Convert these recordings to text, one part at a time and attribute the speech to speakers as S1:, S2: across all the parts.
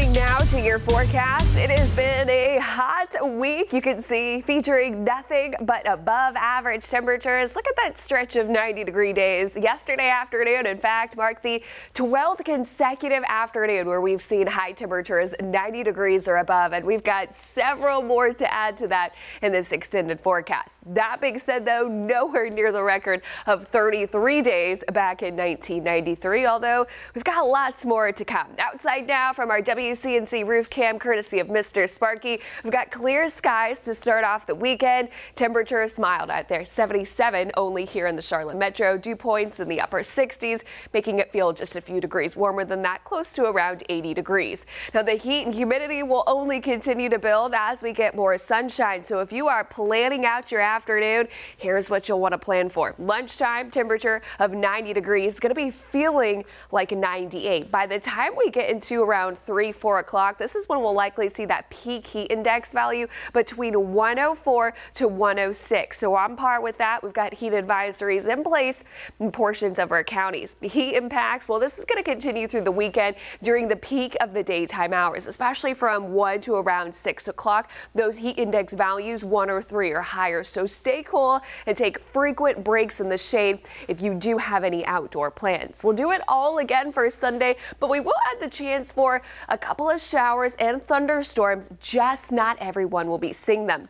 S1: Turning now to your forecast, it has been a hot week. You can see featuring nothing but above average temperatures. Look at that stretch of 90-degree days. Yesterday afternoon, in fact, marked the 12th consecutive afternoon where we've seen high temperatures 90 degrees or above, and we've got several more to add to that in this extended forecast. That being said, though, nowhere near the record of 33 days back in 1993, although we've got lots more to come. Outside now from our WCNC roof cam, courtesy of Mr. Sparky. We've got clear skies to start off the weekend. Temperatures mild out there, 77 only here in the Charlotte Metro. Dew points in the upper 60s, making it feel just a few degrees warmer than that, close to around 80 degrees. Now, the heat and humidity will only continue to build as we get more sunshine. So if you are planning out your afternoon, here's what you'll want to plan for. Lunchtime, temperature of 90 degrees, going to be feeling like 98. By the time we get into around 3-4 o'clock, this is when we'll likely see that peak heat index value between 104 to 106. So on par with that, we've got heat advisories in place in portions of our counties. Heat impacts, well, this is going to continue through the weekend during the peak of the daytime hours, especially from 1 to around 6 o'clock. Those heat index values 1 or 3 or higher. So stay cool and take frequent breaks in the shade if you do have any outdoor plans. We'll do it all again for Sunday, but we will add the chance for a couple of showers and thunderstorms. Just not everyone will be seeing them.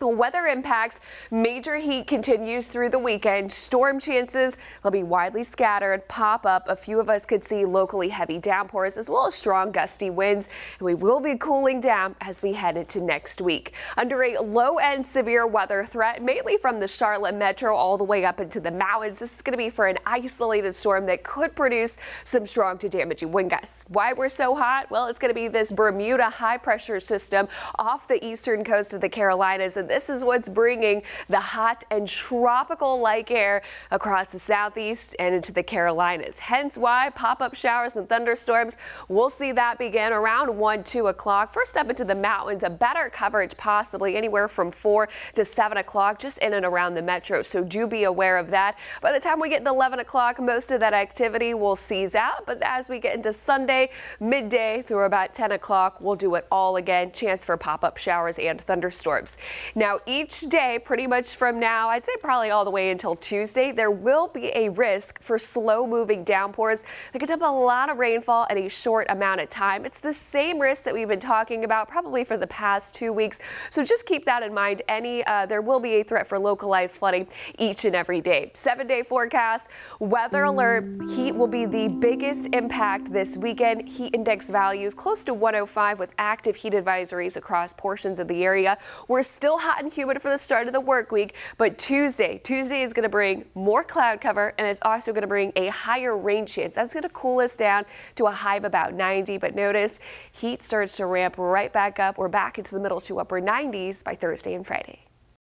S1: Weather impacts, major heat continues through the weekend. Storm chances will be widely scattered, pop up. A few of us could see locally heavy downpours as well as strong gusty winds. And we will be cooling down as we head into next week. Under a low-end severe weather threat, mainly from the Charlotte Metro all the way up into the mountains. This is going to be for an isolated storm that could produce some strong to damaging wind gusts. Why we're so hot? Well, it's going to be this Bermuda high-pressure system off the eastern coast of the Carolinas, and this is what's bringing the hot and tropical-like air across the southeast and into the Carolinas. Hence why pop-up showers and thunderstorms, we'll see that begin around 1-2 o'clock. First up into the mountains, a better coverage possibly anywhere from 4 to 7 o'clock just in and around the metro. So do be aware of that. By the time we get to 11 o'clock, most of that activity will cease out. But as we get into Sunday, midday through about 10 o'clock, we'll do it all again. Chance for pop-up showers and thunderstorms. Now, each day, pretty much from now, I'd say probably all the way until Tuesday, there will be a risk for slow-moving downpours that could dump a lot of rainfall in a short amount of time. It's the same risk that we've been talking about probably for the past 2 weeks. So just keep that in mind. There will be a threat for localized flooding each and every day. 7-day forecast, weather alert. Heat will be the biggest impact this weekend. Heat index values close to 105 with active heat advisories across portions of the area. We're still hot and humid for the start of the work week, but Tuesday is going to bring more cloud cover, and it's also going to bring a higher rain chance. That's going to cool us down to a high of about 90, but notice heat starts to ramp right back up. We're back into the middle to upper 90s by Thursday and Friday.